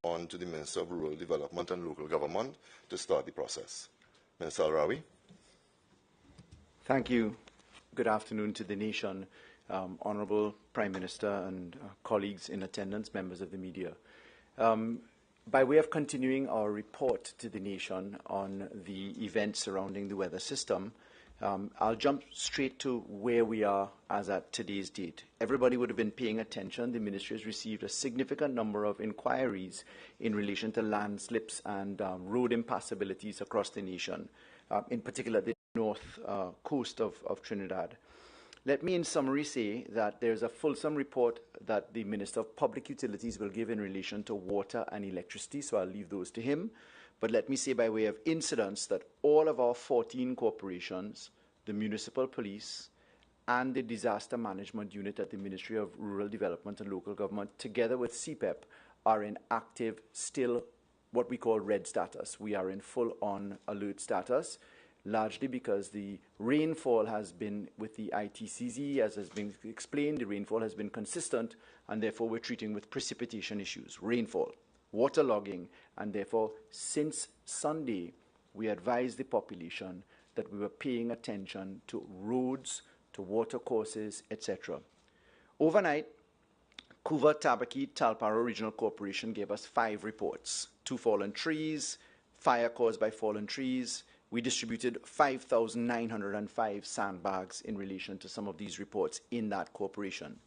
on to the Minister of Rural Development and Local Government to start the process. Minister Al-Rawi. Thank you. Good afternoon to the nation, Honourable Prime Minister and colleagues in attendance, members of the media. By way of continuing our report to the nation on the events surrounding the weather system, I'll jump straight to where we are as at today's date. Everybody would have been paying attention. The Ministry has received a significant number of inquiries in relation to landslips and road impassabilities across the nation, in particular the north coast of Trinidad. Let me in summary say that there's a fulsome report that the Minister of Public Utilities will give in relation to water and electricity, so I'll leave those to him. But let me say by way of incidents that all of our 14 corporations, the municipal police, and the disaster management unit at the Ministry of Rural Development and Local Government, together with CPEP, are in active, still what we call red status. We are in full-on alert status, largely because the rainfall has been, with the ITCZ, as has been explained, the rainfall has been consistent, and therefore we're treating with precipitation issues, rainfall, waterlogging, and therefore since Sunday, we advised the population that we were paying attention to roads, to watercourses, etc. Overnight, Kuva Tabaki Tompire Regional Corporation gave us 5 reports: 2 fallen trees, fire caused by fallen trees. We distributed 5,905 sandbags in relation to some of these reports in that corporation.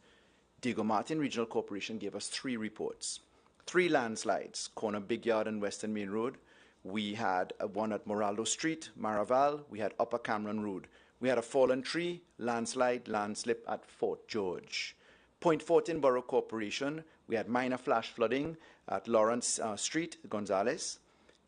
Diego Martin Regional Corporation gave us 3 reports. 3 landslides, corner Big Yard and Western Main Road. We had one at Moraldo Street, Maraval. We had Upper Cameron Road. We had a fallen tree, landslide, landslip at Fort George. Point Fortin Borough Corporation, we had minor flash flooding at Lawrence Street, Gonzales.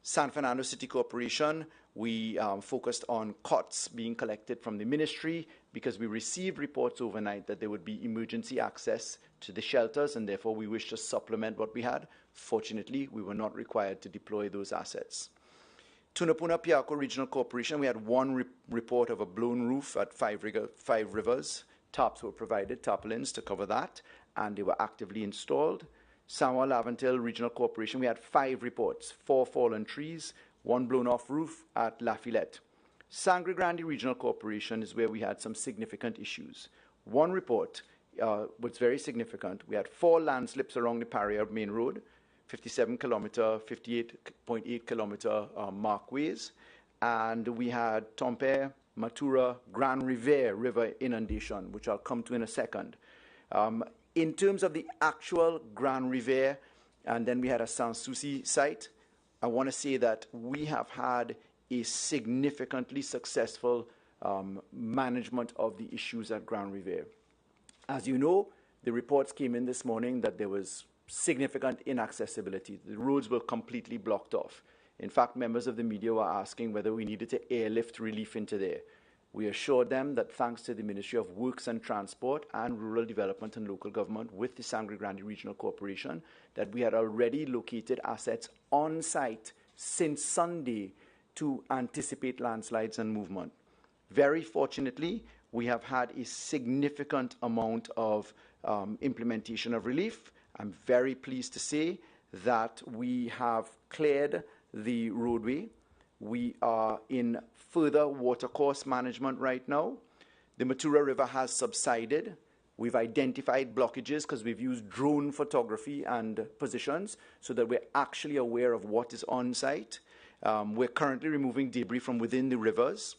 San Fernando City Corporation, we focused on cots being collected from the ministry because we received reports overnight that there would be emergency access to the shelters, and therefore we wish to supplement what we had. Fortunately, we were not required to deploy those assets. Tunapuna Piarco Regional Corporation, we had 1 report of a blown roof at Five Rivers. Tarps were provided, tarpaulins to cover that, and they were actively installed. Samoa Laventil Regional Corporation, we had 5 reports, 4 fallen trees, 1 blown off roof at Lafayette. Sangre Grande Regional Corporation is where we had some significant issues. 1 report was very significant. We had 4 landslips along the Paria Main Road, 57 kilometer, 58.8 kilometer markways, and we had Tompire, Matura, Grande Riviere river inundation, which I'll come to in a second. In terms of the actual Grande Riviere, and then we had a Sanssouci site, I want to say that we have had a significantly successful management of the issues at Grande Riviere. As you know, the reports came in this morning that there was significant inaccessibility. The roads were completely blocked off. In fact, members of the media were asking whether we needed to airlift relief into there. We assured them that thanks to the Ministry of Works and Transport and Rural Development and Local Government with the Sangre Grande Regional Corporation, that we had already located assets on site since Sunday to anticipate landslides and movement. Very fortunately, we have had a significant amount of implementation of relief. I'm very pleased to say that we have cleared the roadway. We are in further watercourse management right now. The Matura River has subsided. We've identified blockages because we've used drone photography and positions so that we're actually aware of what is on site. We're currently removing debris from within the rivers.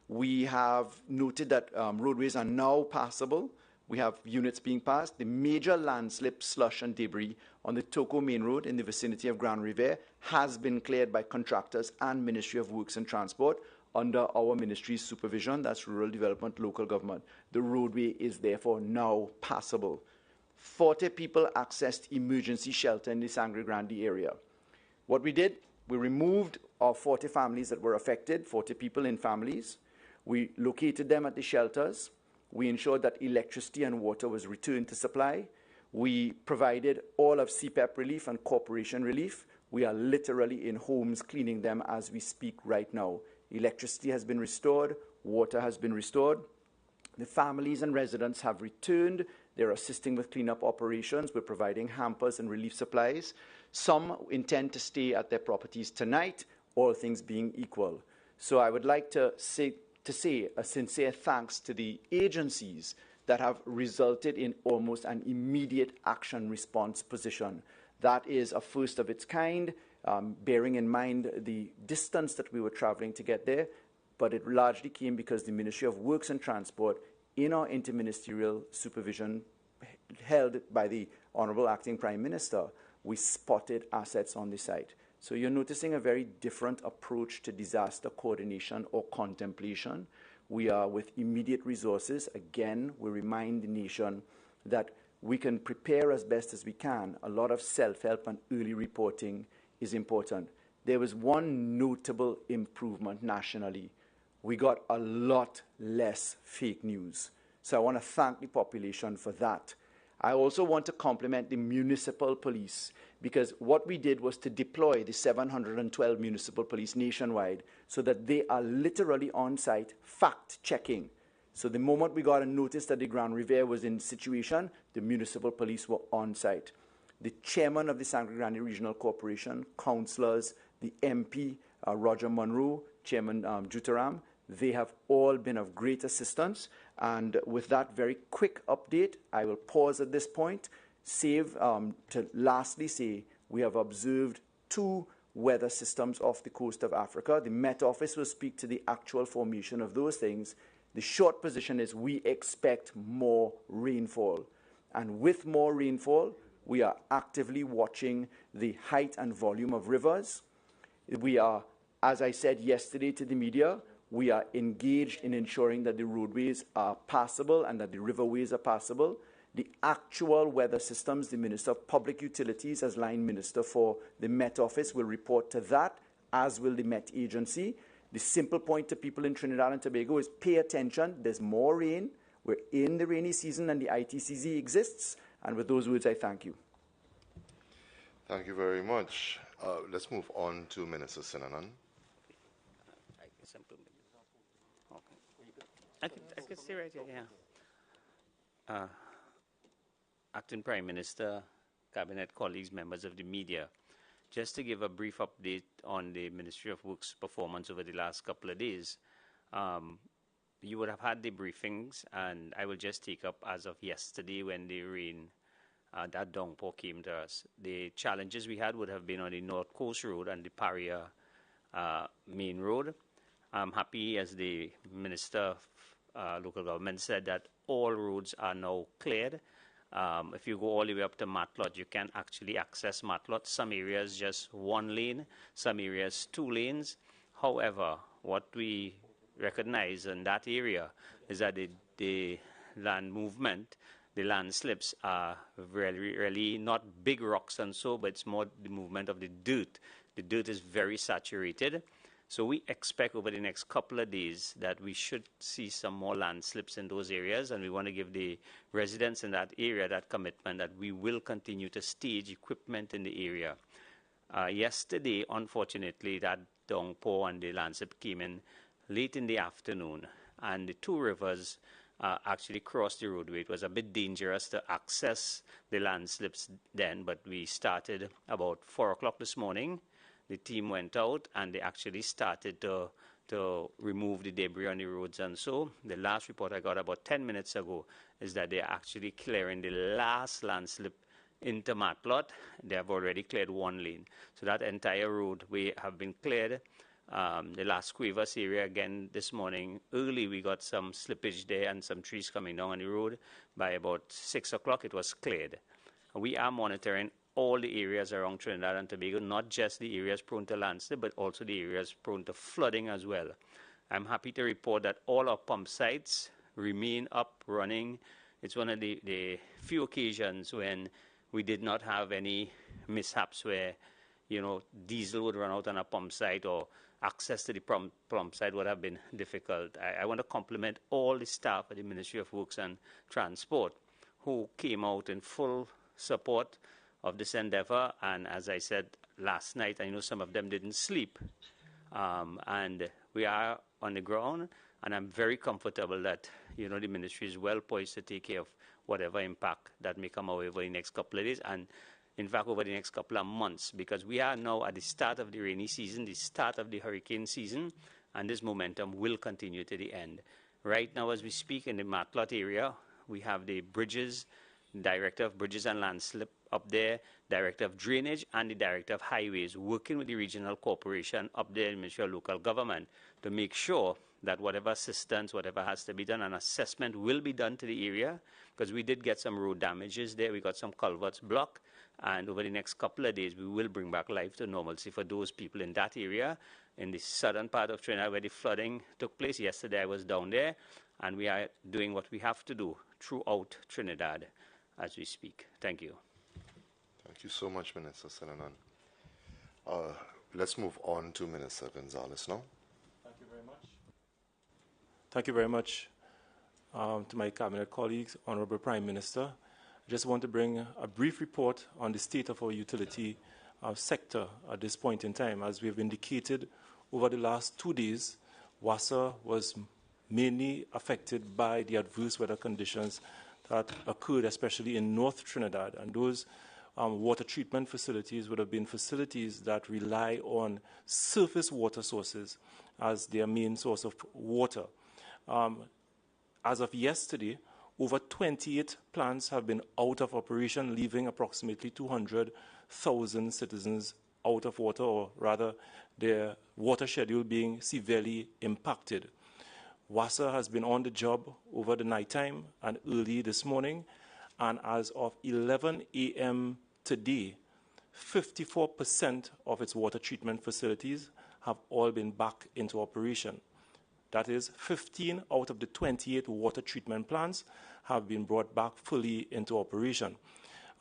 We have noted that roadways are now passable. We have units being passed. The major landslip, slush, and debris on the Toco Main Road in the vicinity of Grande Riviere has been cleared by contractors and Ministry of Works and Transport under our ministry's supervision. That's Rural Development, Local Government. The roadway is therefore now passable. 40 people accessed emergency shelter in the Sangre Grande area. What we did, we removed our 40 families that were affected, 40 people in families. We located them at the shelters. We ensured that electricity and water was returned to supply. We provided all of CPEP relief and corporation relief. We are literally in homes cleaning them as we speak right now. Electricity has been restored. Water has been restored. The families and residents have returned. They're assisting with cleanup operations. We're providing hampers and relief supplies. Some intend to stay at their properties tonight, all things being equal. So I would like to say a sincere thanks to the agencies that have resulted in almost an immediate action response position. That is a first of its kind, bearing in mind the distance that we were traveling to get there, but it largely came because the Ministry of Works and Transport, in our interministerial supervision held by the Honorable Acting Prime Minister, we spotted assets on the site. So you're noticing a very different approach to disaster coordination or contemplation. We are with immediate resources. Again, we remind the nation that we can prepare as best as we can. A lot of self-help and early reporting is important. There was one notable improvement nationally. We got a lot less fake news. So I want to thank the population for that. I also want to compliment the municipal police, because what we did was to deploy the 712 municipal police nationwide so that they are literally on site fact-checking. So the moment we got a notice that the Grande Riviere was in situation, the municipal police were on site. The chairman of the Sangre Grande Regional Corporation, councillors, the MP, Roger Monroe, Chairman Jutaram, they have all been of great assistance. And with that very quick update, I will pause at this point, to lastly say we have observed 2 weather systems off the coast of Africa. The Met Office will speak to the actual formation of those things. The short position is we expect more rainfall. And with more rainfall, we are actively watching the height and volume of rivers. We are, as I said yesterday to the media, we are engaged in ensuring that the roadways are passable and that the riverways are passable. The actual weather systems, the Minister of Public Utilities, as line minister for the Met Office, will report to that, as will the Met Agency. The simple point to people in Trinidad and Tobago is pay attention. There's more rain. We're in the rainy season and the ITCZ exists. And with those words, I thank you. Thank you very much. Let's move on to Minister Sinanan. I could stay right here, yeah. Acting Prime Minister, Cabinet colleagues, members of the media, just to give a brief update on the Ministry of Works performance over the last couple of days. You would have had the briefings, and I will just take up as of yesterday when the rain, that downpour came to us. The challenges we had would have been on the North Coast Road and the Paria Main Road. I'm happy, as the Minister of Local Government said, that all roads are now cleared. If you go all the way up to Matlot, you can actually access Matlot. Some areas just 1 lane, some areas 2 lanes. However, what we recognize in that area is that the land movement, the landslips are really not big rocks and so, but it's more the movement of the dirt. The dirt is very saturated. So we expect over the next couple of days that we should see some more landslips in those areas, and we want to give the residents in that area that commitment that we will continue to stage equipment in the area. Yesterday, unfortunately, that downpour and the landslip came in late in the afternoon, and the 2 rivers actually crossed the roadway. It was a bit dangerous to access the landslips then, but we started about 4 o'clock this morning. The team went out and they actually started to remove the debris on the roads. And so the last report I got about 10 minutes ago is that they're actually clearing the last landslip into Matlot. They have already cleared 1 lane. So that entire roadway have been cleared. The Las Cuevas area, again, this morning, early we got some slippage there and some trees coming down on the road. By about 6 o'clock, it was cleared. We are monitoring all the areas around Trinidad and Tobago, not just the areas prone to landslip, but also the areas prone to flooding as well. I'm happy to report that all our pump sites remain up, running. It's one of the few occasions when we did not have any mishaps where, you know, diesel would run out on a pump site or access to the pump site would have been difficult. I want to compliment all the staff at the Ministry of Works and Transport who came out in full support of this endeavor, and as I said last night, I know some of them didn't sleep, and we are on the ground, and I'm very comfortable that, you know, the ministry is well poised to take care of whatever impact that may come our way over the next couple of days. And in fact, over the next couple of months, because we are now at the start of the rainy season, the start of the hurricane season, and this momentum will continue to the end. Right now, as we speak, in the Matlot area, we have the bridges, Director of Bridges and Landslip up there, Director of Drainage, and the Director of Highways, working with the regional corporation up there in the Ministry of Local Government to make sure that whatever assistance, whatever has to be done, an assessment will be done to the area, because we did get some road damages there. We got some culverts blocked, and over the next couple of days, we will bring back life to normalcy for those people in that area. In the southern part of Trinidad where the flooding took place, yesterday I was down there, and we are doing what we have to do throughout Trinidad as we speak. Thank you. Thank you so much, Minister Selenan. Let's move on to Minister Gonzalez now. Thank you very much. Thank you very much to my cabinet colleagues, Honorable Prime Minister. I just want to bring a brief report on the state of our utility sector at this point in time. As we have indicated, over the last 2 days, WASA was mainly affected by the adverse weather conditions that occurred, especially in North Trinidad. And those water treatment facilities would have been facilities that rely on surface water sources as their main source of water. As of yesterday, over 28 plants have been out of operation, leaving approximately 200,000 citizens out of water, or rather their water schedule being severely impacted. WASA has been on the job over the nighttime and early this morning, and as of 11 a.m. today, 54% of its water treatment facilities have all been back into operation. That is, 15 out of the 28 water treatment plants have been brought back fully into operation.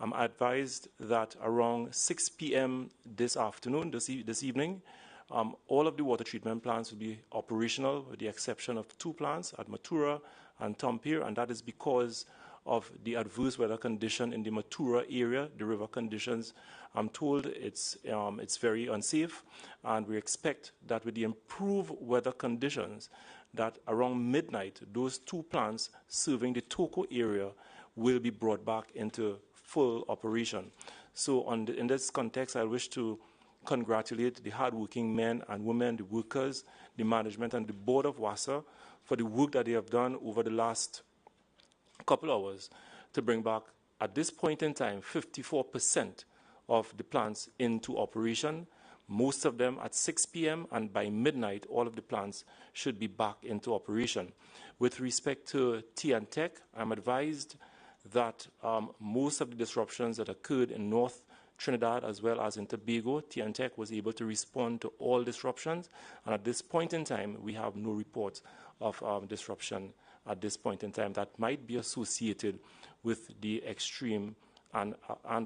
I'm advised that around 6 p.m. this afternoon, this evening, all of the water treatment plants will be operational, with the exception of 2 plants at Matura and Tompire, and that is because of the adverse weather condition in the Matura area. The river conditions, I'm told, it's very unsafe, and we expect that with the improved weather conditions, that around midnight, those 2 plants serving the Toko area will be brought back into full operation. So in this context, I wish to congratulate the hardworking men and women, the workers, the management, and the board of WASA for the work that they have done over the last couple hours to bring back, at this point in time, 54% of the plants into operation, most of them at 6 p.m., and by midnight, all of the plants should be back into operation. With respect to T&Tech, I'm advised that most of the disruptions that occurred in North Trinidad as well as in Tobago, T&Tech was able to respond to all disruptions, and at this point in time, we have no reports of disruption at this point in time that might be associated with the extreme and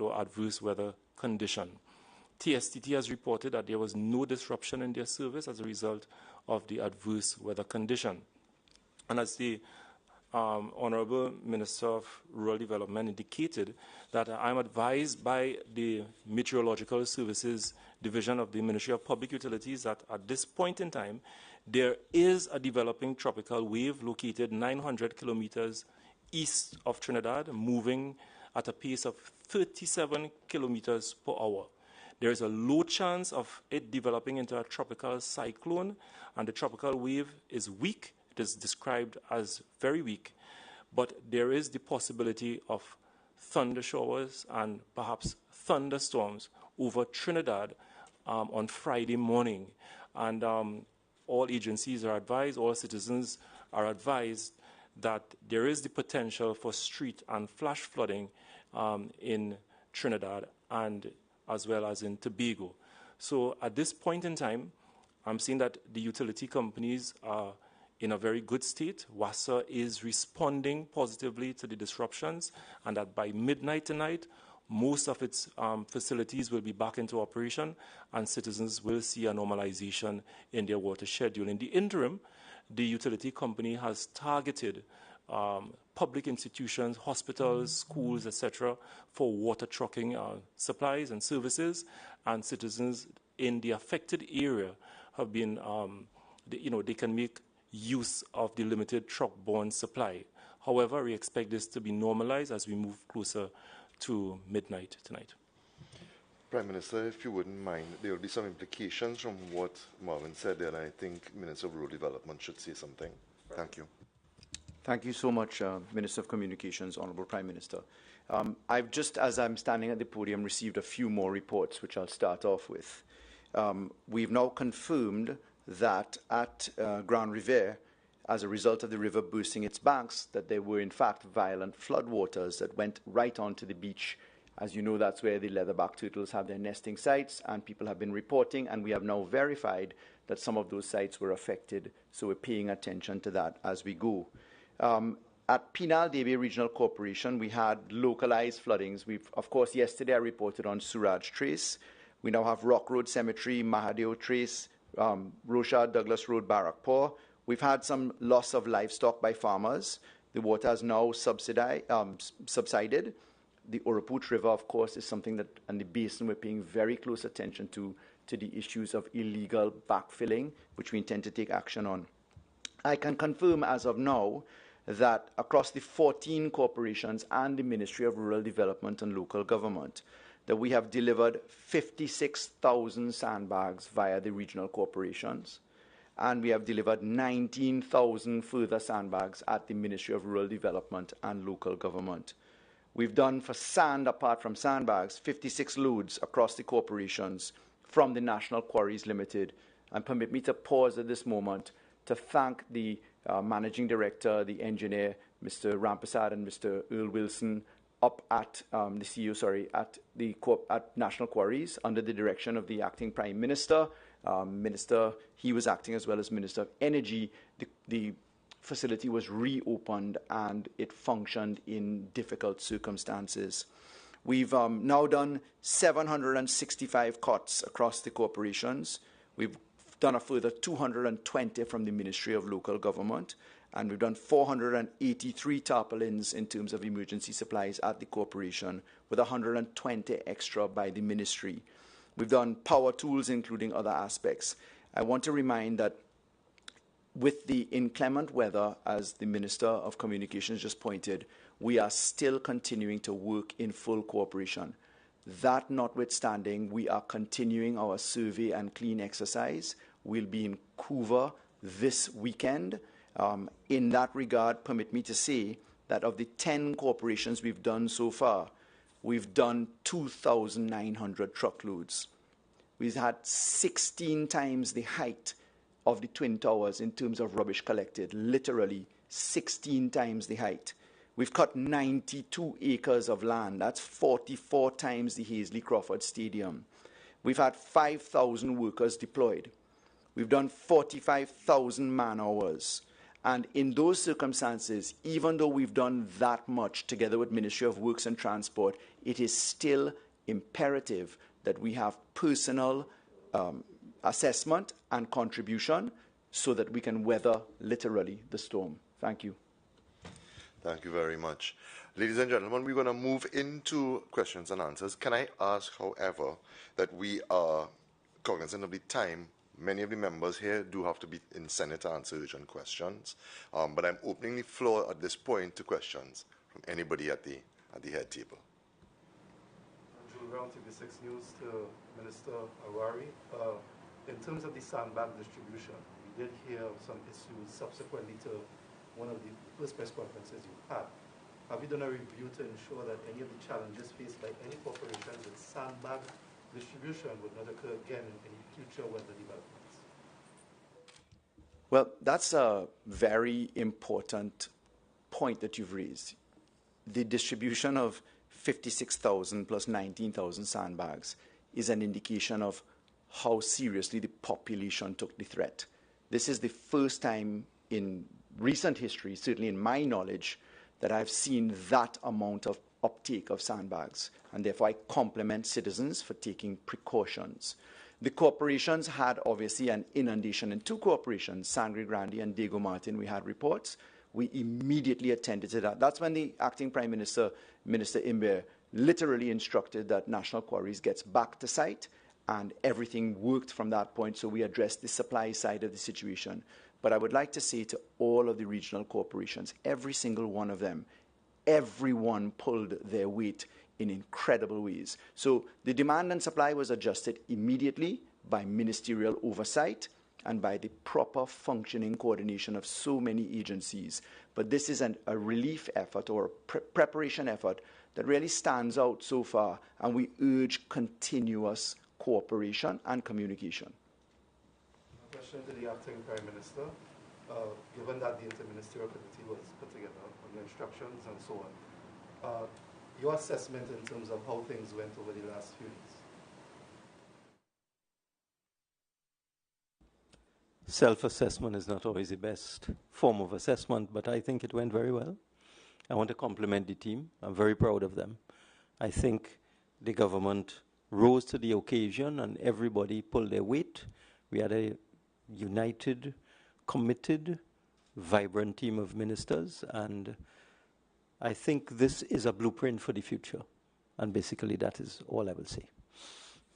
or adverse weather condition. TSTT has reported that there was no disruption in their service as a result of the adverse weather condition. And as the Honorable Minister of Rural Development indicated, that I'm advised by the Meteorological Services Division of the Ministry of Public Utilities that at this point in time, there is a developing tropical wave located 900 kilometers east of Trinidad, moving at a pace of 37 kilometers per hour. There is a low chance of it developing into a tropical cyclone, and the tropical wave is weak. It is described as very weak, but there is the possibility of thunder showers and perhaps thunderstorms over Trinidad on Friday morning. And all agencies are advised, all citizens are advised that there is the potential for street and flash flooding in Trinidad and as well as in Tobago. So at this point in time, I'm seeing that the utility companies are in a very good state. WASA is responding positively to the disruptions, and that by midnight tonight, most of its facilities will be back into operation, and citizens will see a normalization in their water schedule. In the interim, the utility company has targeted public institutions, hospitals, schools, etc., for water trucking supplies and services, and citizens in the affected area have been, they can make use of the limited truck-borne supply. However, we expect this to be normalized as we move closer to midnight tonight. Prime Minister, if you wouldn't mind, there will be some implications from what Marvin said there, and I think Minister of Rural Development should say something. Thank you. Thank you so much, Minister of Communications, Honourable Prime Minister. I've just, as I'm standing at the podium, received a few more reports, which I'll start off with. We've now confirmed that at Grande Riviere, as a result of the river bursting its banks, that there were in fact violent floodwaters that went right onto the beach. As you know, that's where the leatherback turtles have their nesting sites, and people have been reporting, and we have now verified that some of those sites were affected, so we're paying attention to that as we go. At Penal-Debe Regional Corporation, we had localized floodings. Of course, yesterday I reported on Suraj Trace. We now have Rock Road Cemetery, Mahadeo Trace, Rosha Douglas Road, Barakpur. We've had some loss of livestock by farmers. The water has now subsided. The Oraput River, of course, is something that, and the basin, we're paying very close attention to the issues of illegal backfilling, which we intend to take action on. I can confirm as of now that across the 14 corporations and the Ministry of Rural Development and Local Government, that we have delivered 56,000 sandbags via the regional corporations, and we have delivered 19,000 further sandbags at the Ministry of Rural Development and Local Government. We've done for sand, apart from sandbags, 56 loads across the corporations from the National Quarries Limited. And permit me to pause at this moment to thank the Managing Director, the engineer, Mr. Rampasad and Mr. Earl Wilson, up at the CEO, at National Quarries, under the direction of the acting Prime Minister. He was acting as well as Minister of Energy. The facility was reopened and it functioned in difficult circumstances. We've now done 765 cots across the corporations. We've done a further 220 from the Ministry of Local Government, and we've done 483 tarpaulins in terms of emergency supplies at the corporation, with 120 extra by the ministry. We've done power tools, including other aspects. I want to remind that with the inclement weather, as the Minister of Communications just pointed, we are still continuing to work in full cooperation. That notwithstanding, we are continuing our survey and clean exercise. We'll be in Couva this weekend. In that regard, permit me to say that of the 10 corporations we've done so far, we've done 2,900 truckloads. We've had 16 times the height of the Twin Towers in terms of rubbish collected, literally 16 times the height. We've cut 92 acres of land. That's 44 times the Hazley Crawford Stadium. We've had 5,000 workers deployed. We've done 45,000 man-hours. And in those circumstances, even though we've done that much together with Ministry of Works and Transport, it is still imperative that we have personal assessment and contribution so that we can weather, literally, the storm. Thank you. Thank you very much. Ladies and gentlemen, we're going to move into questions and answers. Can I ask, however, that we are cognizant of the time? Many of the members here do have to be in Senate to answer urgent questions, but I'm opening the floor at this point to questions from anybody at the head table. Jules Brown, TV6 News, to Minister Al-Rawi. In terms of the sandbag distribution, we did hear some issues subsequently to one of the first press conferences you had. Have you done a review to ensure that any of the challenges faced by any corporation with sandbag distribution would not occur again in any future weather developments? Well, that's a very important point that you've raised. The distribution of 56,000 plus 19,000 sandbags is an indication of how seriously the population took the threat. This is the first time in recent history, certainly in my knowledge, that I've seen that amount of uptake of sandbags, and therefore I compliment citizens for taking precautions. The corporations had obviously an inundation in two corporations, Sangre Grande and Diego Martin. We had reports. We immediately attended to that. That's when the acting Prime Minister, Minister Imber, literally instructed that National Quarries gets back to site, and everything worked from that point, so we addressed the supply side of the situation. But I would like to say to all of the regional corporations, every single one of them, everyone pulled their weight in incredible ways. So the demand and supply was adjusted immediately by ministerial oversight and by the proper functioning coordination of so many agencies. But this is a relief effort or a preparation effort that really stands out so far, and we urge continuous cooperation and communication. A question to the acting Prime Minister. Given that the interministerial committee was put together on the instructions and so on, your assessment in terms of how things went over the last few days? Self-assessment is not always the best form of assessment, but I think it went very well. I want to compliment the team. I'm very proud of them. I think the government rose to the occasion and everybody pulled their weight. We had a united, committed, vibrant team of ministers, and I think this is a blueprint for the future. And basically that is all I will say.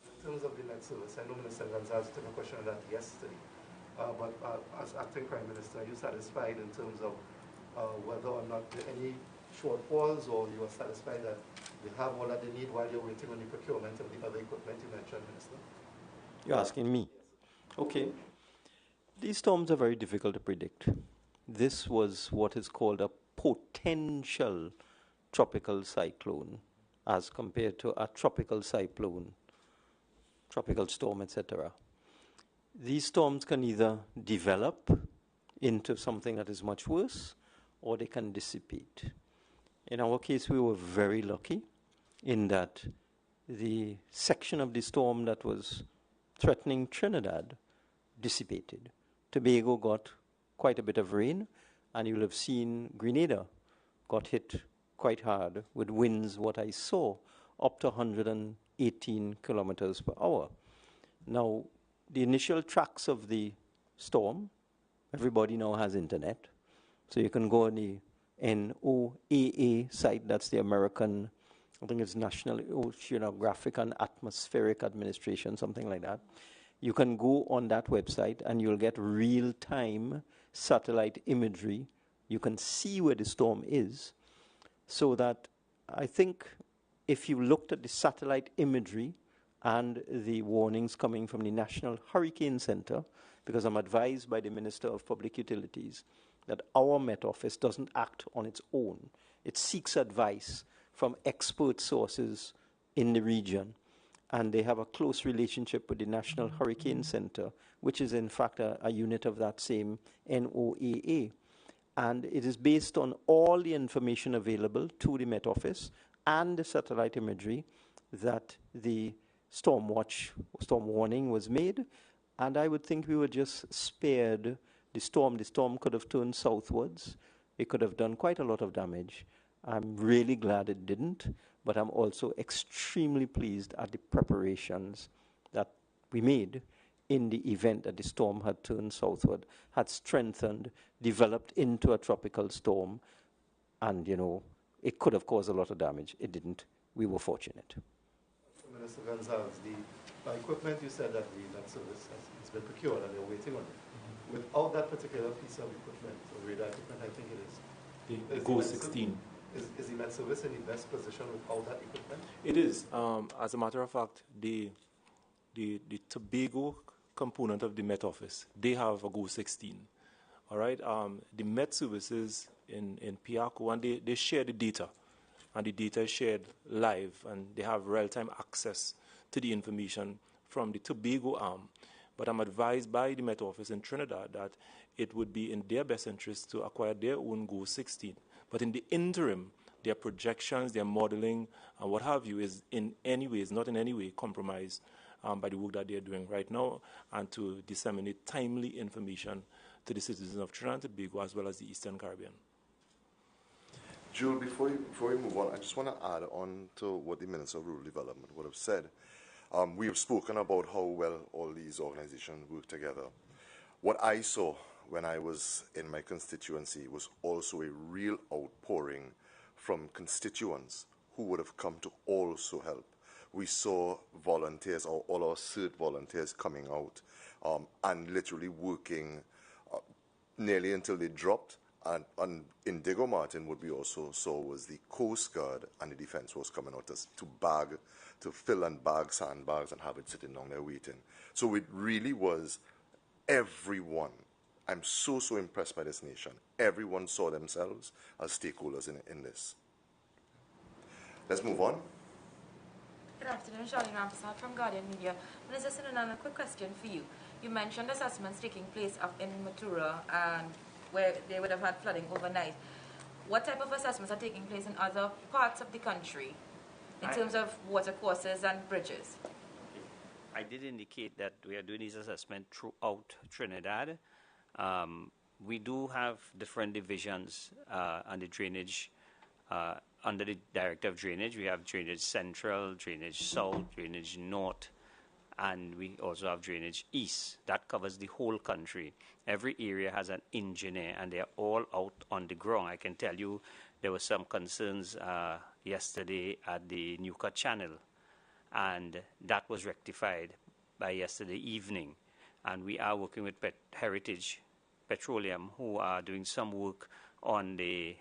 In terms of the Met Service, I know Minister Gonzalez took a question on that yesterday. But as acting Prime Minister, are you satisfied in terms of whether or not there are any shortfalls, or you are satisfied that they have all that they need while you're waiting on the procurement of the other equipment you mentioned, Minister? You're asking me? Okay. These storms are very difficult to predict. This was what is called a potential tropical cyclone as compared to a tropical cyclone, tropical storm, etc. These storms can either develop into something that is much worse, or they can dissipate. In our case, we were very lucky in that the section of the storm that was threatening Trinidad dissipated. Tobago got quite a bit of rain, and you'll have seen Grenada got hit quite hard with winds, what I saw, up to 118 kilometers per hour. Now, the initial tracks of the storm, everybody now has internet. So you can go on the NOAA site, that's the American, I think it's National Oceanographic and Atmospheric Administration, something like that. You can go on that website and you'll get real-time satellite imagery. You can see where the storm is. So that I think if you looked at the satellite imagery and the warnings coming from the National Hurricane Center, because I'm advised by the Minister of Public Utilities that our Met Office doesn't act on its own. It seeks advice from expert sources in the region, and they have a close relationship with the National Hurricane Center, which is in fact a unit of that same NOAA. And it is based on all the information available to the Met Office and the satellite imagery that the storm warning was made, and I would think we were just spared the storm. The storm could have turned southwards. It could have done quite a lot of damage. I'm really glad it didn't, but I'm also extremely pleased at the preparations that we made in the event that the storm had turned southward, had strengthened, developed into a tropical storm, and, you know, it could have caused a lot of damage. It didn't. We were fortunate. Minister Gonzalez, the equipment you said that the Met Service has been procured and they're waiting on it. Without that particular piece of equipment, or radar equipment, I think it is. The GO 16. Is the Met Service in the best position without that equipment? It is. As a matter of fact, the Tobago component of the Met Office, they have a GO 16. All right. The Met Services in Piaco, and they share the data, and the data is shared live, and they have real-time access to the information from the Tobago arm. But I'm advised by the Met Office in Trinidad that it would be in their best interest to acquire their own GO 16. But in the interim, their projections, their modeling, and what have you is not in any way compromised by the work that they're doing right now, and to disseminate timely information to the citizens of Trinidad and Tobago as well as the Eastern Caribbean. Jules, before we move on, I just want to add on to what the Minister of Rural Development would have said. We have spoken about how well all these organizations work together. What I saw when I was in my constituency was also a real outpouring from constituents who would have come to also help. We saw volunteers, all our CERT volunteers coming out and literally working nearly until they dropped And in Diego Martin, what we also saw was the Coast Guard and the Defense Force coming out to fill and bag sandbags and have it sitting down there waiting. So it really was everyone. I'm so impressed by this nation. Everyone saw themselves as stakeholders in this. Let's move on. Good afternoon, Charlene Rampersad from Guardian Media. Minister Sinanan, a quick question for you. You mentioned assessments taking place up in Matura and where they would have had flooding overnight. What type of assessments are taking place in other parts of the country in terms of watercourses and bridges? I did indicate that we are doing these assessments throughout Trinidad. We do have different divisions on the drainage. Under the Director of Drainage, we have Drainage Central, Drainage South, Drainage North, and we also have Drainage East. That covers the whole country. Every area has an engineer, and they're all out on the ground. I can tell you there were some concerns yesterday at the Nuka Channel, and that was rectified by yesterday evening. And we are working with Heritage Petroleum, who are doing some work on the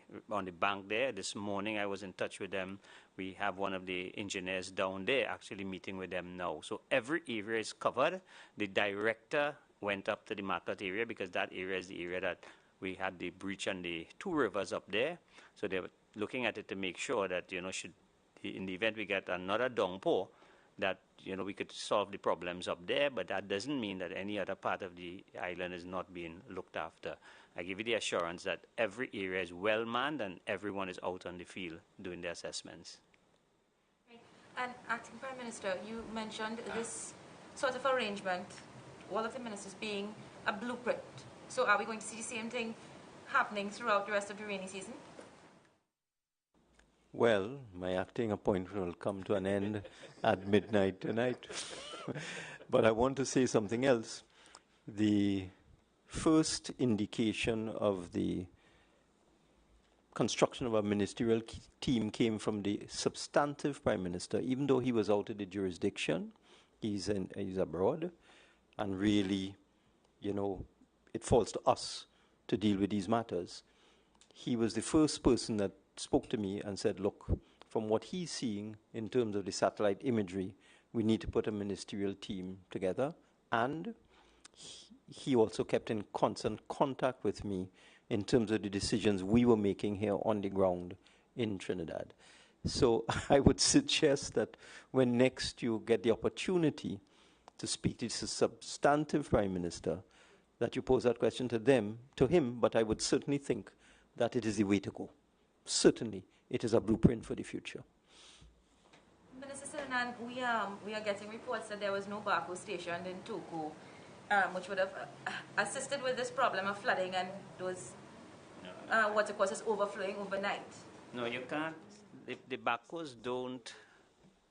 bank there. This morning I was in touch with them. We have one of the engineers down there actually meeting with them now. So every area is covered. The director went up to the market area because that area is the area that we had the breach on the two rivers up there. So they were looking at it to make sure that, in the event we get another downpour, that, we could solve the problems up there, but that doesn't mean that any other part of the island is not being looked after. I give you the assurance that every area is well manned and everyone is out on the field doing the assessments. And Acting Prime Minister, you mentioned this sort of arrangement, all of the ministers being a blueprint. So are we going to see the same thing happening throughout the rest of the rainy season? Well, my acting appointment will come to an end at midnight tonight. But I want to say something else. The first indication of the construction of a ministerial team came from the substantive Prime Minister. Even though he was out of the jurisdiction, he's abroad, and really, it falls to us to deal with these matters. He was the first person that spoke to me and said, look, from what he's seeing in terms of the satellite imagery, we need to put a ministerial team together. And he also kept in constant contact with me in terms of the decisions we were making here on the ground in Trinidad. So I would suggest that when next you get the opportunity to speak to the substantive Prime Minister, that you pose that question to him, but I would certainly think that it is the way to go. Certainly, it is a blueprint for the future. Minister Sinanan, we are getting reports that there was no barco stationed in Toku, which would have assisted with this problem of flooding and those watercourses overflowing overnight. No, you can't. The barcos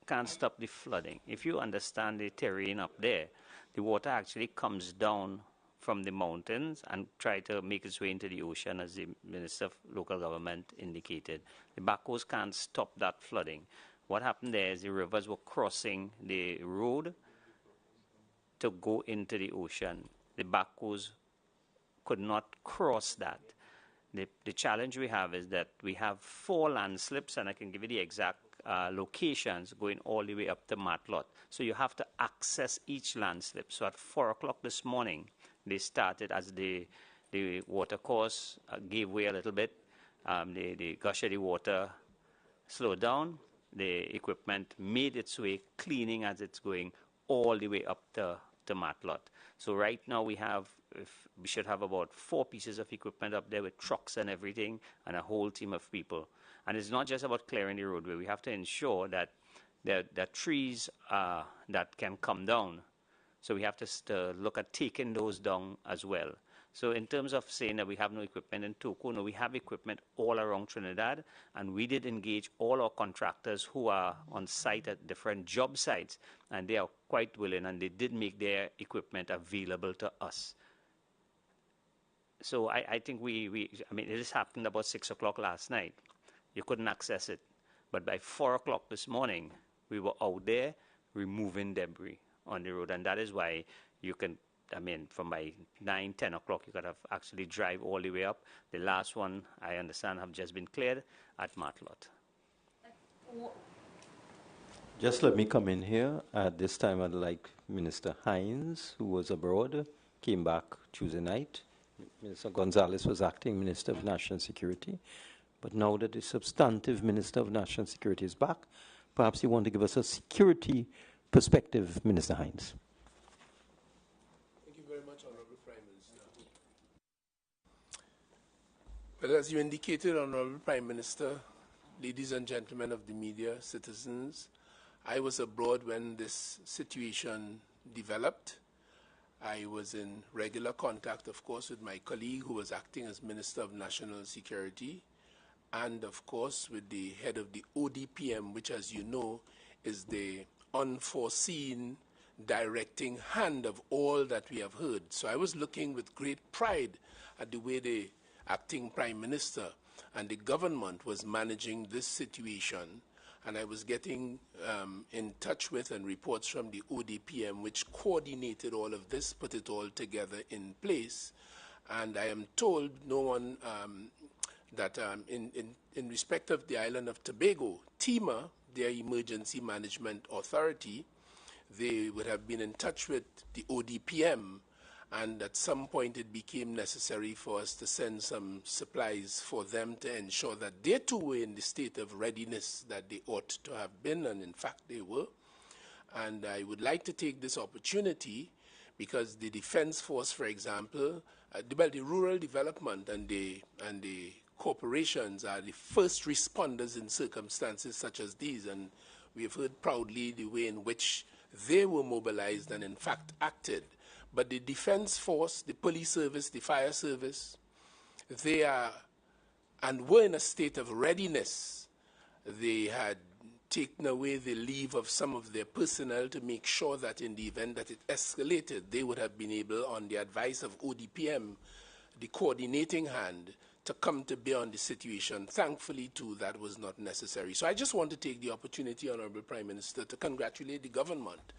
can't stop the flooding. If you understand the terrain up there, the water actually comes down from the mountains and try to make its way into the ocean, as the Minister of Local Government indicated. The backhoes can't stop that flooding. What happened there is the rivers were crossing the road to go into the ocean. The backhoes could not cross that. The challenge we have is that we have 4 landslips, and I can give you the exact locations going all the way up to Matlot. So you have to access each landslip. So at 4 o'clock this morning, they started as the watercourse gave way a little bit. The gush of the water slowed down. The equipment made its way, cleaning as it's going all the way up to Matlot. So right now we should have about 4 pieces of equipment up there with trucks and everything, and a whole team of people. And it's not just about clearing the roadway. We have to ensure that there are trees that can come down. So we have to look at taking those down as well. So in terms of saying that we have no equipment in Toku, no, we have equipment all around Trinidad, and we did engage all our contractors who are on site at different job sites, and they are quite willing, and they did make their equipment available to us. So I think this happened about 6 o'clock last night. You couldn't access it. But by 4 o'clock this morning, we were out there removing debris on the road, and that is why you can I mean, from by 9, 10 o'clock, you could have actually drive all the way up. The last one, I understand, have just been cleared at Matlot. Just let me come in here. At this time, I'd like Minister Hines, who was abroad, came back Tuesday night. Minister Gonzalez was acting Minister of National Security. But now that the substantive Minister of National Security is back, perhaps you want to give us a security perspective, Minister Hines. Thank you very much, Honorable Prime Minister. Well, as you indicated, Honorable Prime Minister, ladies and gentlemen of the media, citizens, I was abroad when this situation developed. I was in regular contact, of course, with my colleague who was acting as Minister of National Security, and of course with the head of the ODPM, which, as you know, is the unforeseen directing hand of all that we have heard. So I was looking with great pride at the way the acting Prime Minister and the government was managing this situation. And I was getting in touch with and reports from the ODPM, which coordinated all of this, put it all together in place. And I am told no one that in respect of the island of Tobago, TEMA, their Emergency Management Authority, they would have been in touch with the ODPM, and at some point it became necessary for us to send some supplies for them to ensure that they too were in the state of readiness that they ought to have been, and in fact they were. And I would like to take this opportunity because the Defense Force, for example, the rural development and the corporations are the first responders in circumstances such as these, and we have heard proudly the way in which they were mobilized and in fact acted. But the Defense Force, the police service, the fire service, they are and were in a state of readiness. They had taken away the leave of some of their personnel to make sure that in the event that it escalated, they would have been able, on the advice of ODPM, the coordinating hand, to come to bear on the situation. Thankfully, too, that was not necessary. So I just want to take the opportunity, Honorable Prime Minister, to congratulate the government.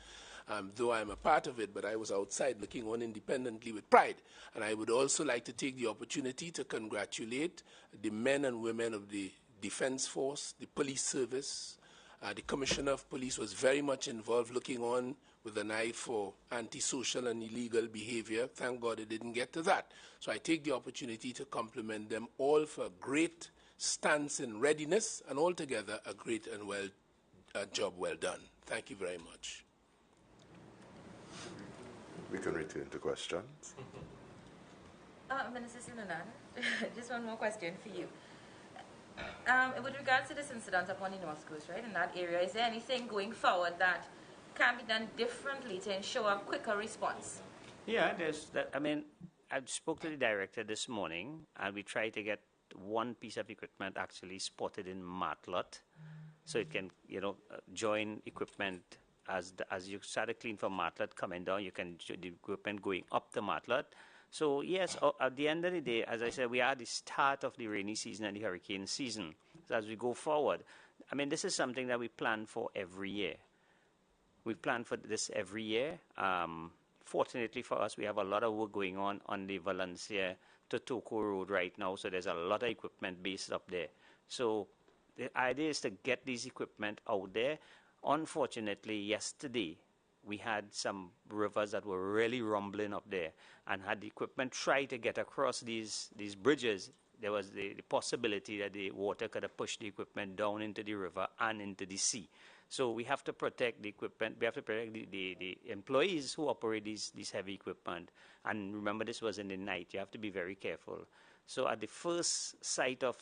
Though I'm a part of it, but I was outside looking on independently with pride. And I would also like to take the opportunity to congratulate the men and women of the Defense Force, the police service. The Commissioner of Police was very much involved looking on with an eye for antisocial and illegal behavior. Thank God it didn't get to that. So I take the opportunity to compliment them all for a great stance in readiness, and altogether a great and job well done. Thank you very much. We can return to questions. Minister Sinunan, just one more question for you. With regards to this incident upon the North Coast, right, in that area, is there anything going forward that can be done differently to ensure a quicker response? Yeah, there's that. I mean, I spoke to the director this morning, and we tried to get one piece of equipment actually spotted in Matlot, so it can, join equipment as you start to clean from Matlot coming down. You can the equipment going up the Matlot. So yes, at the end of the day, as I said, we are at the start of the rainy season and the hurricane season. So as we go forward, I mean, this is something that we plan for every year. We plan for this every year. Fortunately for us, we have a lot of work going on the Valencia to Toko Road right now, so there's a lot of equipment based up there. So the idea is to get these equipment out there. Unfortunately, yesterday, we had some rivers that were really rumbling up there, and had the equipment try to get across these bridges, there was the possibility that the water could have pushed the equipment down into the river and into the sea. So we have to protect the equipment. We have to protect the employees who operate these heavy equipment. And remember, this was in the night. You have to be very careful. So at the first sight of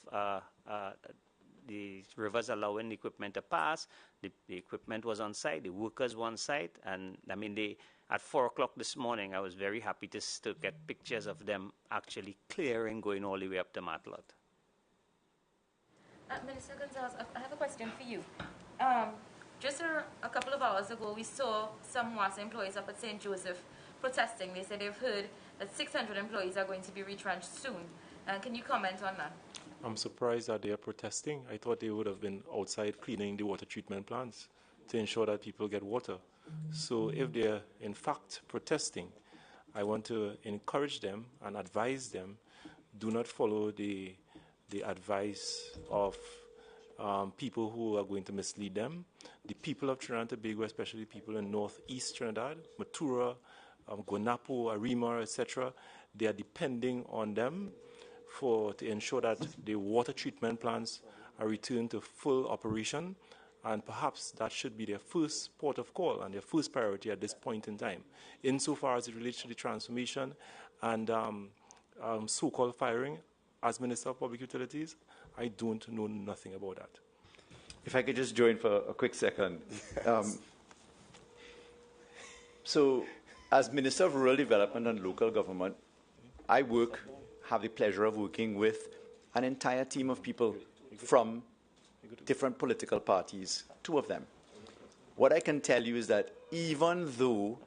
the rivers allowing the equipment to pass, the equipment was on site, the workers were on site, and I mean, at 4 o'clock this morning, I was very happy to get pictures of them actually clearing, going all the way up to Matlot. Minister Gonzalez, I have a question for you. Just a couple of hours ago, we saw some WASA employees up at St. Joseph protesting. They said they've heard that 600 employees are going to be retrenched soon. Can you comment on that? I'm surprised that they are protesting. I thought they would have been outside cleaning the water treatment plants to ensure that people get water. So if they're in fact protesting, I want to encourage them and advise them, do not follow the advice of people who are going to mislead them. The people of Trinidad and Tobago, especially people in northeast Trinidad, Matura, Guanapo, Arima, etc., they are depending on them to ensure that the water treatment plants are returned to full operation, and perhaps that should be their first port of call and their first priority at this point in time. Insofar as it relates to the transformation and so-called firing, as Minister of Public Utilities, I don't know nothing about that. If I could just join for a quick second. Yes. So, as Minister of Rural Development and Local Government, I have the pleasure of working with an entire team of people from different political parties, 2 of them. What I can tell you is that even though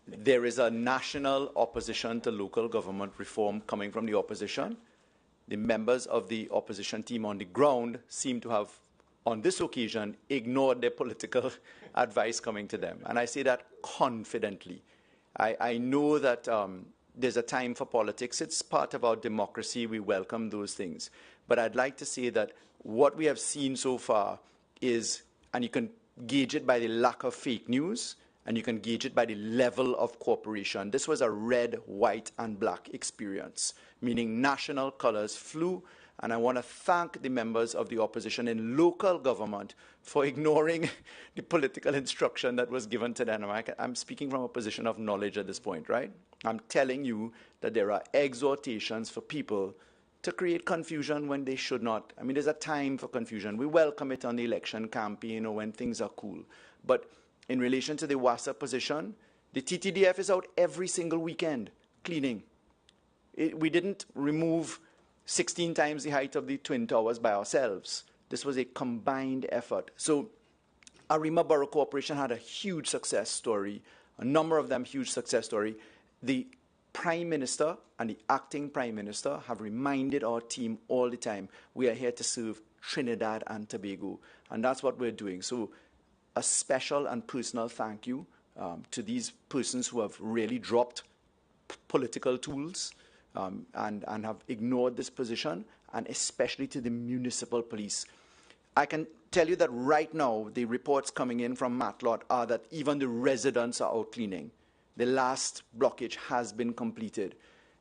there is a national opposition to local government reform coming from the opposition, the members of the opposition team on the ground seem to have, on this occasion, ignored their political advice coming to them. And I say that confidently. I know that there's a time for politics. It's part of our democracy. We welcome those things. But I'd like to say that what we have seen so far is, and you can gauge it by the lack of fake news, and you can gauge it by the level of cooperation. This was a red, white, and black experience, meaning national colors flew. And I want to thank the members of the opposition in local government for ignoring the political instruction that was given to them. I'm speaking from a position of knowledge at this point, right? I'm telling you that there are exhortations for people to create confusion when they should not. I mean, there's a time for confusion. We welcome it on the election campaign or when things are cool. But in relation to the WASA position, the TTDF is out every single weekend cleaning. We didn't remove 16 times the height of the Twin Towers by ourselves. This was a combined effort. So Arima Borough Corporation had a huge success story, a number of them huge success story. The Prime Minister and the acting Prime Minister have reminded our team all the time, we are here to serve Trinidad and Tobago. And that's what we're doing. So a special and personal thank you to these persons who have really dropped political tools and have ignored this position, and especially to the municipal police. I can tell you that right now, the reports coming in from Matlot are that even the residents are out cleaning. The last blockage has been completed.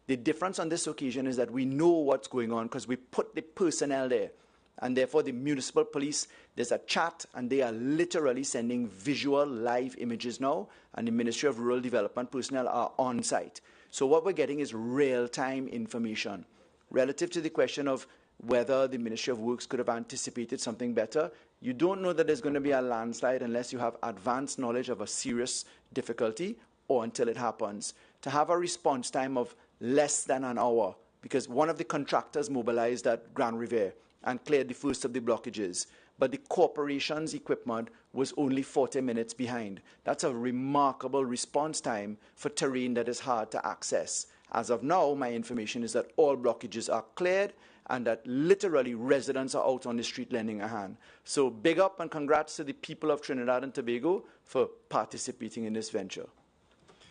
The difference on this occasion is that we know what's going on because we put the personnel there. And therefore, the municipal police, there's a chat, and they are literally sending visual live images now, and the Ministry of Rural Development personnel are on site. So what we're getting is real-time information. Relative to the question of whether the Ministry of Works could have anticipated something better, you don't know that there's going to be a landslide unless you have advanced knowledge of a serious difficulty or until it happens. To have a response time of less than an hour, because one of the contractors mobilized at Grande Riviere and cleared the first of the blockages, but the corporation's equipment was only 40 minutes behind. That's a remarkable response time for terrain that is hard to access. As of now, my information is that all blockages are cleared and that literally residents are out on the street lending a hand. So big up and congrats to the people of Trinidad and Tobago for participating in this venture.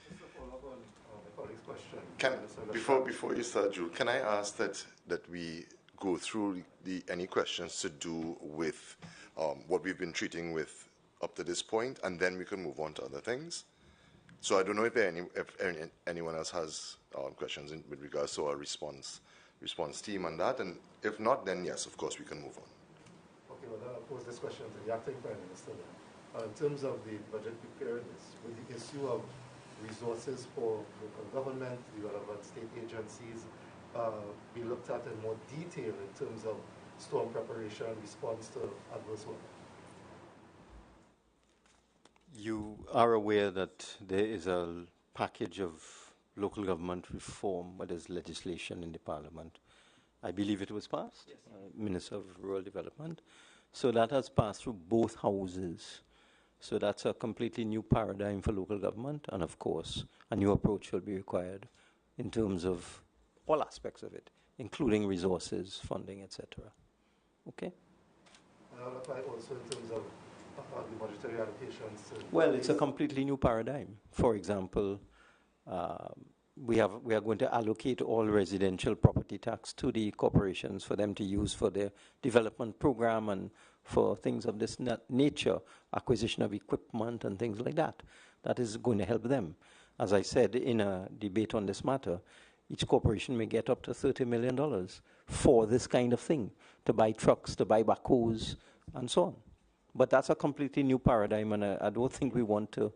Just to follow up on my colleague's question. Before you start, Jules, can I ask that we go through any questions to do with what we've been treating with up to this point, and then we can move on to other things? So I don't know if anyone else has questions with regards to our response team on that, and if not, then yes, of course, we can move on. Okay, well, then I'll pose this question to the acting Prime Minister then. In terms of the budget preparedness, with the issue of resources for local government, the relevant state agencies, be looked at in more detail in terms of storm preparation, response to adverse weather. You are aware that there is a package of local government reform, but there's legislation in the Parliament. I believe it was passed, yes. Minister of Rural Development. So that has passed through both houses. So that's a completely new paradigm for local government, and of course, a new approach will be required in terms of all aspects of it, including resources, funding, etc. Okay? And that will apply also in terms of the budgetary allocations? Well, it's a completely new paradigm. For example, we are going to allocate all residential property tax to the corporations for them to use for their development program and for things of this nature, acquisition of equipment and things like that. That is going to help them. As I said in a debate on this matter, each corporation may get up to $30 million for this kind of thing, to buy trucks, to buy backhoes, and so on. But that's a completely new paradigm, and I don't think we want to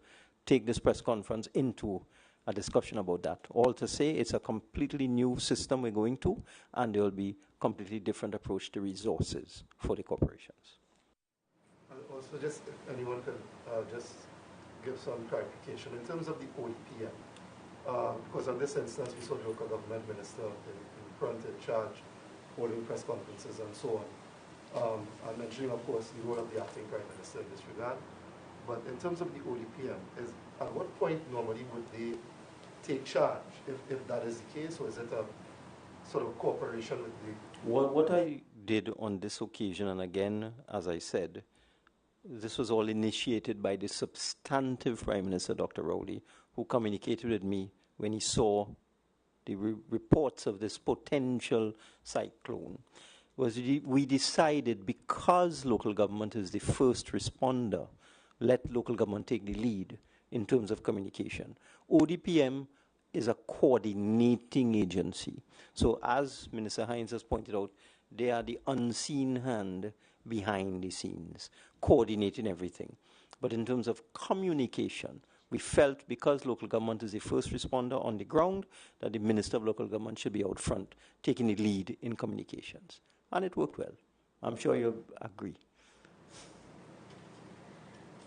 take this press conference into a discussion about that. All to say, it's a completely new system we're going to, and there will be completely different approach to resources for the corporations. Also, just if anyone could just give some clarification in terms of the ODPM, because on this instance, we saw the local government minister in front in charge, holding press conferences and so on. I'm mentioning, of course, the role of the acting prime minister in this regard. But in terms of the ODPM, at what point normally would they take charge, if that is the case, or is it a sort of cooperation with the... What I did on this occasion, and again, as I said, this was all initiated by the substantive Prime Minister, Dr. Al-Rawi, who communicated with me when he saw the reports of this potential cyclone, was we decided, because local government is the first responder, let local government take the lead in terms of communication. ODPM is a coordinating agency. So as Minister Hines has pointed out, they are the unseen hand behind the scenes, coordinating everything. But in terms of communication, we felt, because local government is the first responder on the ground, that the Minister of Local Government should be out front, taking the lead in communications. And it worked well. I'm sure you'll agree.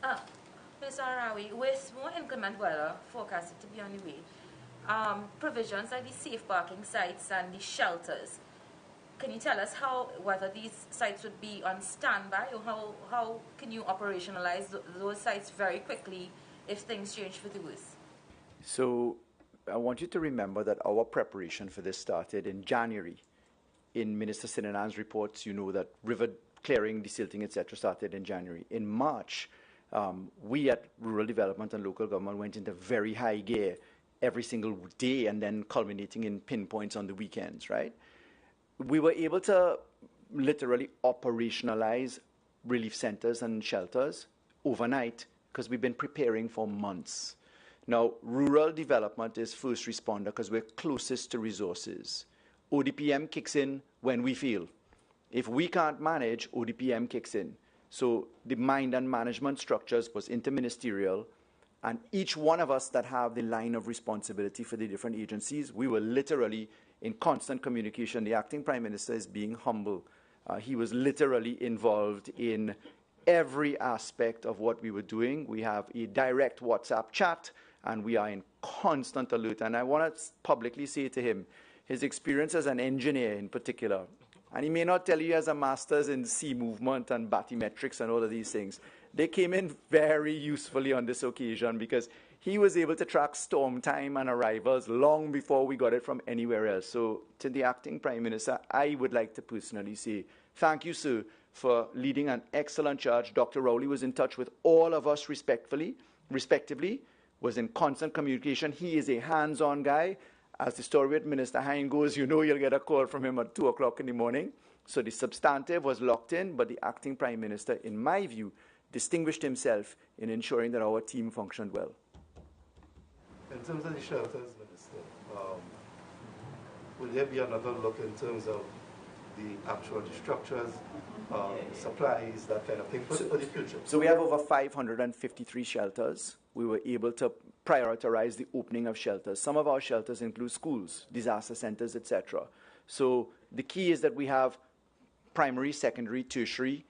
Mr. Al-Rawi, with more inclement weather forecasted to be on the way, provisions like the safe parking sites and the shelters, can you tell us whether these sites would be on standby, or how can you operationalize those sites very quickly if things change for the worse? So I want you to remember that our preparation for this started in January. In Minister Sinanan's reports, you know that river clearing, desilting, etc. started in January. In March, we at Rural Development and Local Government went into very high gear every single day, and then culminating in pinpoints on the weekends, right? We were able to literally operationalize relief centers and shelters overnight because we've been preparing for months. Now, rural development is first responder because we're closest to resources. ODPM kicks in when we feel. If we can't manage, ODPM kicks in. So the mind and management structures was interministerial, and each one of us that have the line of responsibility for the different agencies, we were literally in constant communication. The acting prime minister is being humble. He was literally involved in every aspect of what we were doing. We have a direct WhatsApp chat, and we are in constant alert. And I want to publicly say to him, his experience as an engineer in particular, and he may not tell you he has a master's in sea movement and bathymetrics and all of these things, they came in very usefully on this occasion because he was able to track storm time and arrivals long before we got it from anywhere else. So to the acting prime minister, I would like to personally say, thank you, sir, for leading an excellent charge. Dr. Al-Rawi was in touch with all of us respectively, was in constant communication. He is a hands-on guy. As the story with Minister Hine goes, you know you'll get a call from him at 2 o'clock in the morning. So the substantive was locked in, but the acting prime minister, in my view, distinguished himself in ensuring that our team functioned well. In terms of the shelters, Minister, will there be another look in terms of the actual structures, supplies, that kind of thing for the future? So we have over 553 shelters. We were able to prioritize the opening of shelters. Some of our shelters include schools, disaster centers, etc. So the key is that we have primary, secondary, tertiary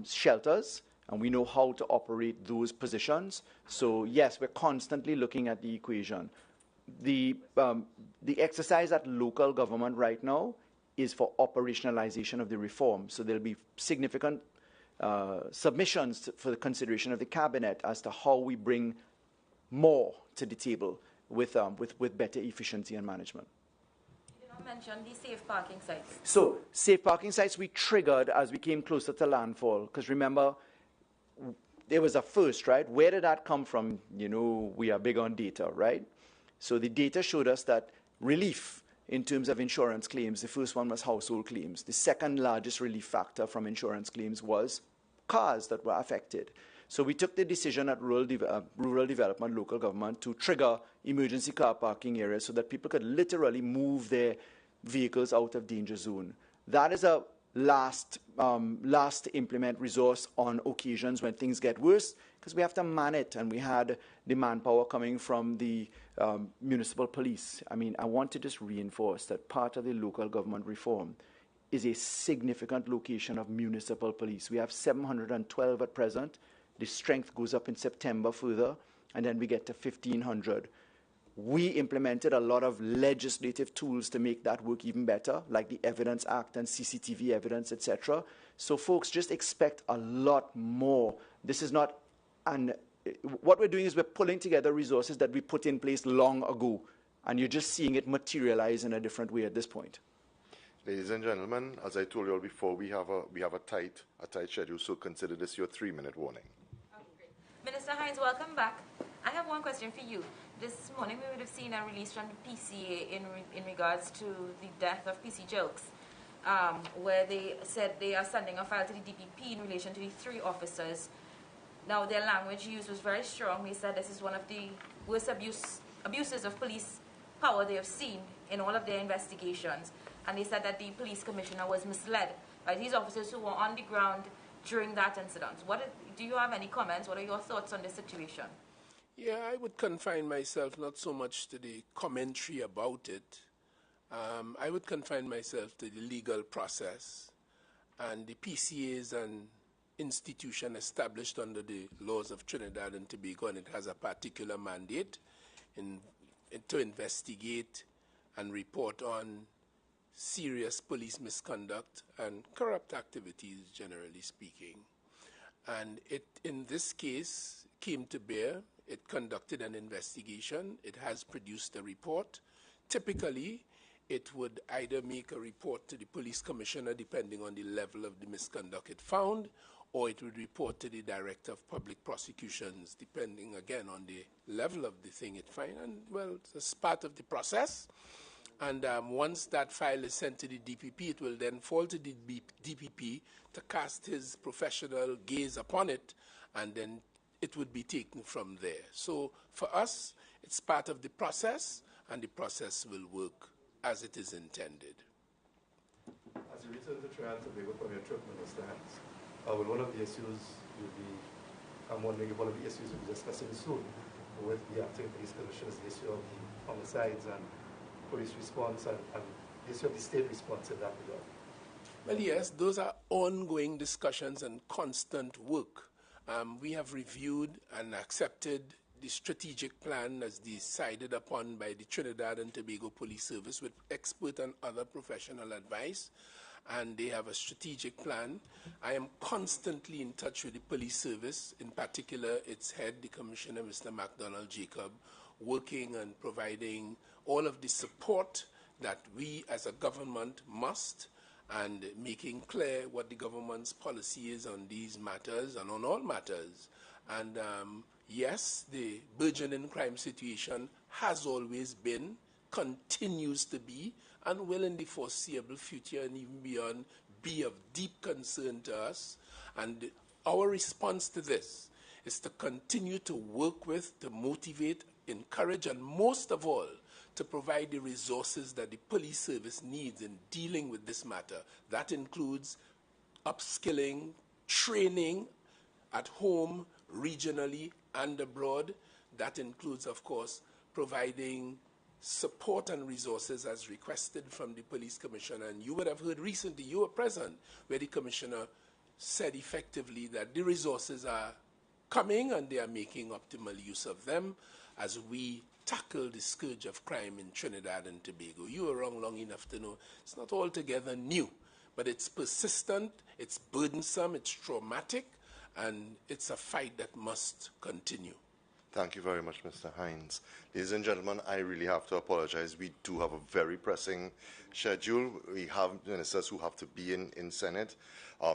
shelters, and we know how to operate those positions. So yes, we're constantly looking at the equation. The exercise at local government right now is for operationalization of the reform. So there'll be significant submissions for the consideration of the cabinet as to how we bring more to the table with better efficiency and management. You did not mention the safe parking sites. So safe parking sites we triggered as we came closer to landfall, because remember, there was a first, right? Where did that come from? You know, we are big on data, right? So the data showed us that relief in terms of insurance claims, the first one was household claims. The second largest relief factor from insurance claims was cars that were affected. So we took the decision at rural development, local government, to trigger emergency car parking areas so that people could literally move their vehicles out of danger zone. That is a last to implement resource on occasions when things get worse, because we have to man it, and we had the manpower coming from the municipal police. I mean, I want to just reinforce that part of the local government reform is a significant location of municipal police. We have 712 at present. The strength goes up in September further, and then we get to 1,500. We implemented a lot of legislative tools to make that work even better, like the Evidence Act and CCTV evidence, etc. So folks, just expect a lot more. This is not what we're doing is we're pulling together resources that we put in place long ago, and you're just seeing it materialize in a different way at this point. Ladies and gentlemen, as I told you all before, we have a tight schedule, so consider this your 3-minute warning. Okay, great. Minister Hines, welcome back. I have one question for you. This morning we would have seen a release from the PCA in regards to the death of PC Jokes, where they said they are sending a file to the DPP in relation to the 3 officers. Now, their language used was very strong. They said this is one of the worst abuses of police power they have seen in all of their investigations. And they said that the police commissioner was misled by these officers who were on the ground during that incident. Do you have any comments? What are your thoughts on this situation? Yeah, I would confine myself not so much to the commentary about it. I would confine myself to the legal process. And the PCA is an institution established under the laws of Trinidad and Tobago, and it has a particular mandate to investigate and report on serious police misconduct and corrupt activities, generally speaking. And it, in this case, came to bear. It conducted an investigation. It has produced a report. Typically, it would either make a report to the police commissioner, depending on the level of the misconduct it found, or it would report to the director of public prosecutions, depending, again, on the level of the thing it finds. And, well, it's part of the process. And once that file is sent to the DPP, it will then fall to the DPP to cast his professional gaze upon it, and then it would be taken from there. So for us, it's part of the process, and the process will work as it is intended. As you return to Trinidad and Tobago from your trip, Minister Hines, one of the issues you'll be, I'm wondering if one of the issues you'll be discussing soon with the acting police commissioner is the issue of the homicides and police response and the issue of the state response in that regard. Well, yes, those are ongoing discussions and constant work. We have reviewed and accepted the strategic plan as decided upon by the Trinidad and Tobago Police Service with expert and other professional advice, and they have a strategic plan. I am constantly in touch with the police service, in particular its head, the Commissioner, Mr. MacDonald Jacob, working and providing all of the support that we as a government must, and making clear what the government's policy is on these matters and on all matters. And yes, the burgeoning crime situation has always been, continues to be, and will in the foreseeable future and even beyond be of deep concern to us. And our response to this is to continue to work with, to motivate, encourage, and most of all, to provide the resources that the police service needs in dealing with this matter. That includes upskilling, training at home, regionally, and abroad. That includes, of course, providing support and resources as requested from the police commissioner. And you would have heard recently, you were present, where the commissioner said effectively that the resources are coming and they are making optimal use of them as we tackle the scourge of crime in Trinidad and Tobago. You were around long enough to know it's not altogether new, but it's persistent, it's burdensome, it's traumatic, and it's a fight that must continue. Thank you very much, Mr. Hines. Ladies and gentlemen, I really have to apologize. We do have a very pressing schedule. We have ministers who have to be in Senate.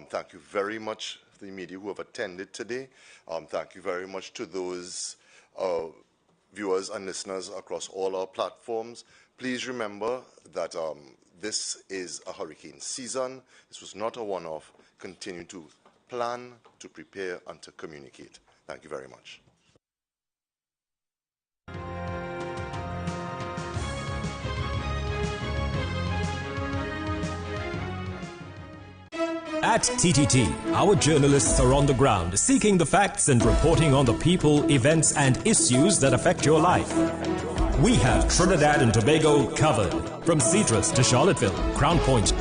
Thank you very much to the media who have attended today. Thank you very much to those viewers and listeners across all our platforms, please remember that this is a hurricane season. This was not a one-off. Continue to plan, to prepare, and to communicate. Thank you very much. At TTT, our journalists are on the ground, seeking the facts and reporting on the people, events, and issues that affect your life. We have Trinidad and Tobago covered, from Cedarus to Charlottesville, Crown Point to